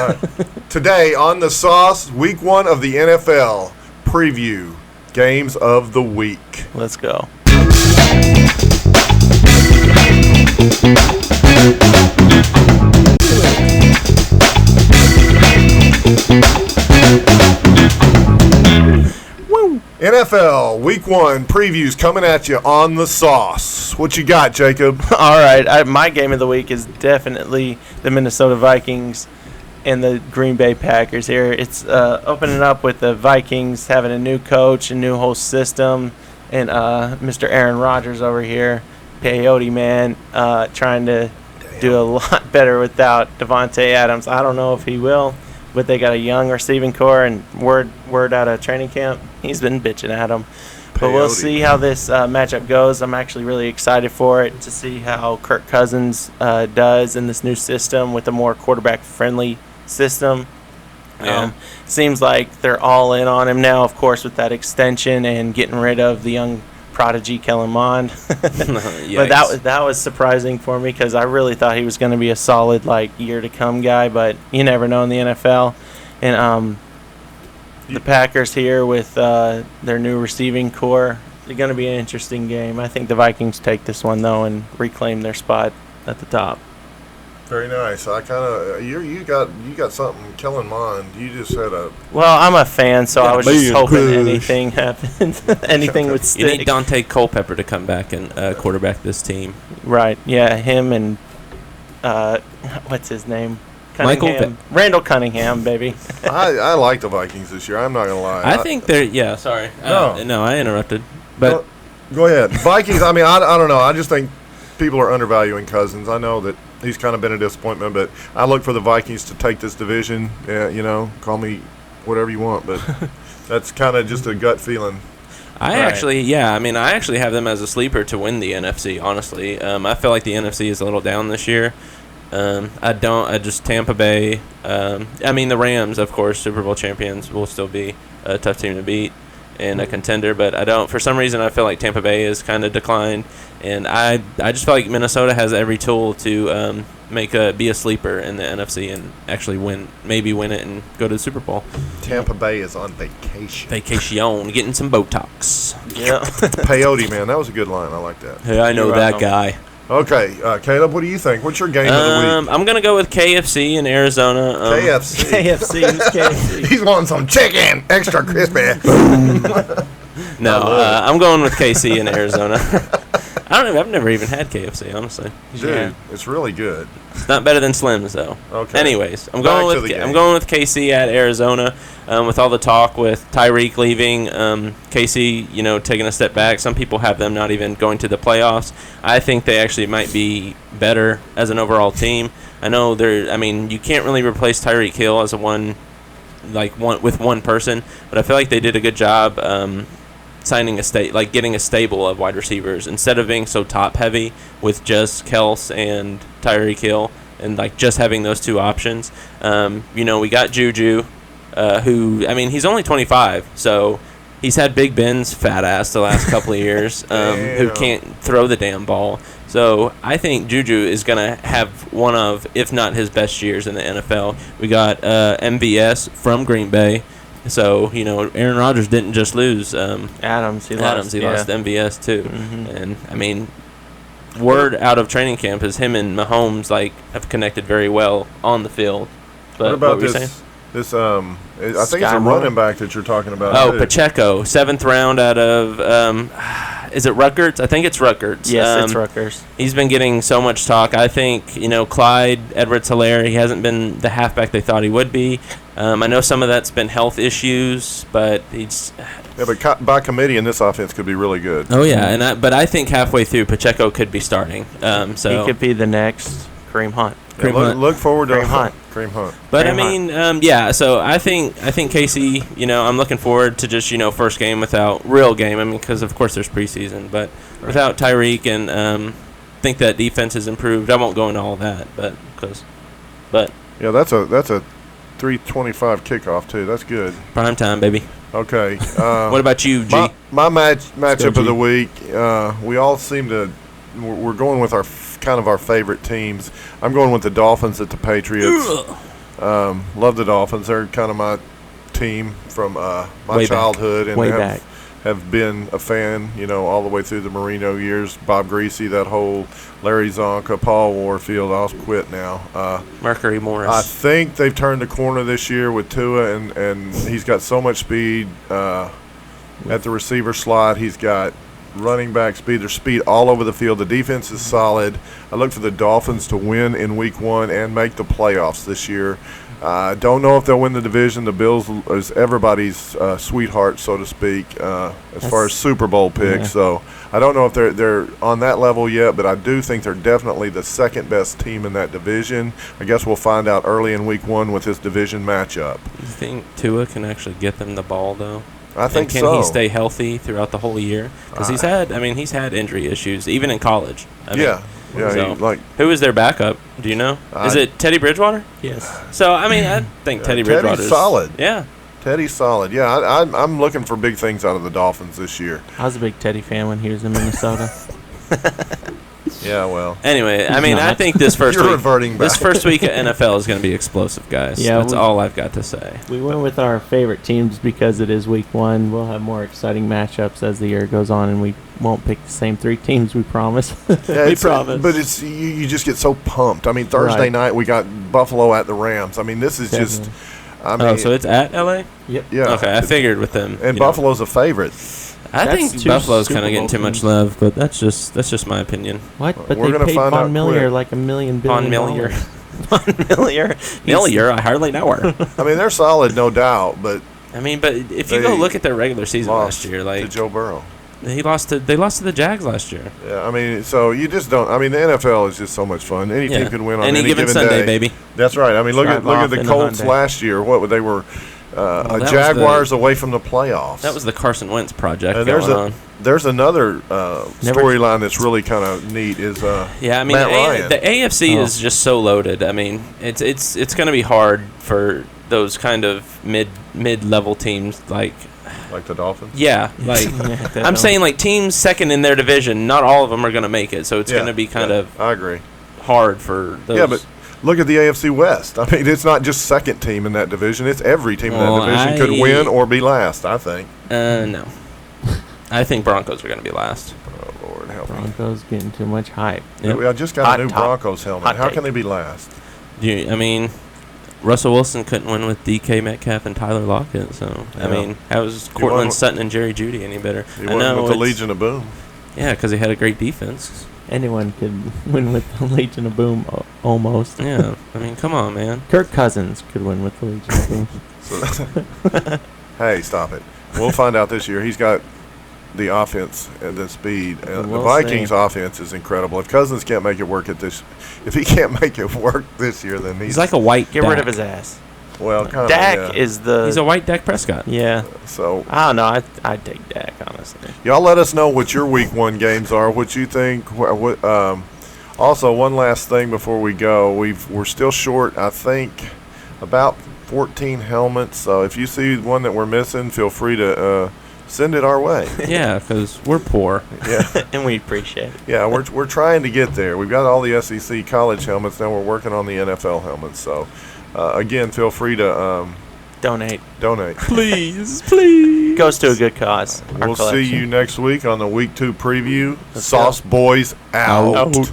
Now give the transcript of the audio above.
right. Today on The Sauce, Week 1 of the NFL preview. Games of the week. Let's go. Woo. NFL Week 1 previews coming at you on The Sauce. What you got, Jacob? All right. My game of the week is definitely the Minnesota Vikings and the Green Bay Packers here. It's opening up with the Vikings having a new coach, a new whole system, and Mr. Aaron Rodgers over here, Peyote man, trying to do a lot better without Devontae Adams. I don't know if he will, but they got a young receiving core, and word out of training camp, he's been bitching at him. But we'll see how this matchup goes. I'm actually really excited for it to see how Kirk Cousins does in this new system with a more quarterback-friendly system. Seems like they're all in on him now, of course, with that extension and getting rid of the young prodigy Kellen Mond. But that was surprising for me because I really thought he was going to be a solid year to come guy, but you never know in the NFL. And the Packers here with their new receiving core, it's going to be an interesting game. I think the Vikings take this one though and reclaim their spot at the top. Very nice. I kind of you got something, Kellen Mond. You just had a. Well, I'm a fan, so I was just hoping anything happened. Anything would stick. You need Dante Culpepper to come back and quarterback this team. Right. Yeah, him and what's his name? Cunningham. Randall Cunningham, baby. I like the Vikings this year. I'm not gonna lie. I think they're. Yeah. Sorry. No, I interrupted. But go ahead. Vikings. I mean, I don't know. I just think people are undervaluing Cousins. I know that he's kind of been a disappointment, but I look for the Vikings to take this division. Call me whatever you want, but that's kind of just a gut feeling. I actually have them as a sleeper to win the NFC, honestly. I feel like the NFC is a little down this year. Tampa Bay. The Rams, of course, Super Bowl champions, will still be a tough team to beat and a contender, but for some reason, I feel like Tampa Bay has kind of declined, and I just feel like Minnesota has every tool to be a sleeper in the NFC and actually win it and go to the Super Bowl. Tampa Bay is on vacation. Getting some Botox. Yeah. Peyote, man, that was a good line. I like that. Hey, I know that guy. Okay, Caleb, what do you think? What's your game of the week? I'm going to go with KFC in Arizona. KFC. He's wanting some chicken, extra crispy. I'm going with KC in Arizona. I don't know. I've never even had KFC, honestly. Dude, it's really good. It's not better than Slim's, though. Okay. Anyways, I'm going with KC at Arizona. With all the talk with Tyreek leaving, KC, taking a step back. Some people have them not even going to the playoffs. I think they actually might be better as an overall team. I know you can't really replace Tyreek Hill as with one person, but I feel like they did a good job signing getting a stable of wide receivers instead of being so top heavy with just Kels and Tyreek Hill and just having those two options. We got Juju, who he's only 25, so he's had Big Ben's fat ass the last couple of years, who can't throw the damn ball. So I think Juju is gonna have one of, if not his best years in the NFL. We got MVS from Green Bay. So, Aaron Rodgers didn't just lose Adams. He lost MVS too. Mm-hmm. And, word out of training camp is him and Mahomes, have connected very well on the field. But what about were you saying? I think it's a running back that you're talking about. Oh, Pacheco, 7th round out of, is it Rutgers? I think it's Rutgers. Yes, it's Rutgers. He's been getting so much talk. I think, Clyde Edwards-Helaire, he hasn't been the halfback they thought he would be. I know some of that's been health issues, but he's... Yeah, but by committee in this offense could be really good. Oh, yeah, but I think halfway through, Pacheco could be starting. So he could be the next Kareem Hunt. Look forward to Kareem Hunt. But so I think Casey, I'm looking forward to just first game without real game. Because of course there's preseason, but without Tyreek and think that defense has improved. I won't go into all that, but yeah, that's a 3:25 kickoff too. That's good. Prime time, baby. Okay. What about you, G? My matchup of the week. We all seem to. We're going with our favorite teams. I'm going with the Dolphins at the Patriots. Love the Dolphins. They're kind of my team from my Way back. childhood, and Way back. have been a fan, all the way through the Marino years. Bob Greasy, that whole Larry Zonka, Paul Warfield. I'll quit now. Mercury Morris. I think they've turned the corner this year with Tua, and he's got so much speed at the receiver slot. He's got running back speed. There's speed all over the field. The defense is solid. I look for the Dolphins to win in Week 1 and make the playoffs this year. I don't know if they'll win the division. The Bills is everybody's sweetheart, so to speak, as far as Super Bowl picks. Yeah. So I don't know if they're on that level yet, but I do think they're definitely the second best team in that division. I guess we'll find out early in Week 1 with this division matchup. You think Tua can actually get them the ball, though? I think and can so. he stay healthy throughout the whole year? Because he's had injury issues, even in college. Yeah. So, who is their backup? Do you know? Is it Teddy Bridgewater? Yes. So, I think Teddy Bridgewater's Teddy's solid. Yeah. Teddy's solid. Yeah, I'm looking for big things out of the Dolphins this year. I was a big Teddy fan when he was in Minnesota. Yeah, well. Anyway, I not. think this first You're week, reverting back. this first week of NFL is going to be explosive, guys. Yeah, That's all I've got to say. We went with our favorite teams because it is Week 1. We'll have more exciting matchups as the year goes on, and we won't pick the same 3 teams, we promise. Yeah, we promise. But it's you just get so pumped. I mean, Thursday Right. night we got Buffalo at the Rams. I mean, this is just. I mean, So it's at LA? Yep. yeah. Okay, I figured with them. And Buffalo's a favorite. I That's think 2 Buffalo's Super kind of getting Bowl too much teams. love, but that's just my opinion. What? But We're they gonna paid find out Von Miller quick. like $1 million Von billion. Miller. Von Miller. Miller, I hardly know her. I mean, they're solid, no doubt, but but if you go look at their regular season lost last year, to Joe Burrow. they lost to the Jags last year. Yeah, I mean, so you just don't. I mean, the NFL is just so much fun. Any team can win on any given Sunday, day. baby. That's right. I mean, look Drive at off the in a Colts Hyundai. last year. They were that was Jaguars away from the playoffs. That was the Carson Wentz project And going on. there's another storyline that's really kind of neat. Is Yeah, I mean, Matt Ryan. the AFC is just so loaded. I mean, it's going to be hard for those kind of mid-level teams like the Dolphins. yeah, like I'm saying like teams second in their division, not all of them are going to make it. So it's going to be kind of I agree. hard for those. Yeah, but look at the AFC West. I mean, it's not just second team in that division. It's every team in that division could win or be last, I think. No. I think Broncos are going to be last. Oh, Lord, help me. Broncos getting too much hype. Yep. I just got Hot a new top. Broncos helmet. Hot How take. can they be last? Russell Wilson couldn't win with DK Metcalf and Tyler Lockett. So, Yeah. how was won Cortland with- Sutton and Jerry Jeudy any better? He won with the Legion of Boom. Yeah, because he had a great defense. Anyone could win with the Legion of Boom, almost. Yeah, come on, man. Kirk Cousins could win with the Legion of Boom. So, hey, stop it. We'll find out this year. He's got the offense and the speed. The We'll Vikings' see. offense is incredible. If Cousins can't make it work if he can't make it work this year, then He's like a white Get Dak. rid of his ass. well, kind of. Dak is the. He's a white Dak Prescott. Yeah. So I don't know. I'd take Dak, honestly. y'all let us know what your Week 1 games are. What you think. Also, one last thing before we go. We're still short. I think about 14 helmets. So if you see one that we're missing, feel free to send it our way. Yeah, because we're poor. Yeah. And we appreciate it. Yeah, we're trying to get there. We've got all the SEC college helmets. Now we're working on the NFL helmets. So, again, feel free to Donate. donate. Please, please. Goes to a good cause. Our We'll see collection. you next week on the Week 2 preview. Let's Sauce go. Boys out. Out.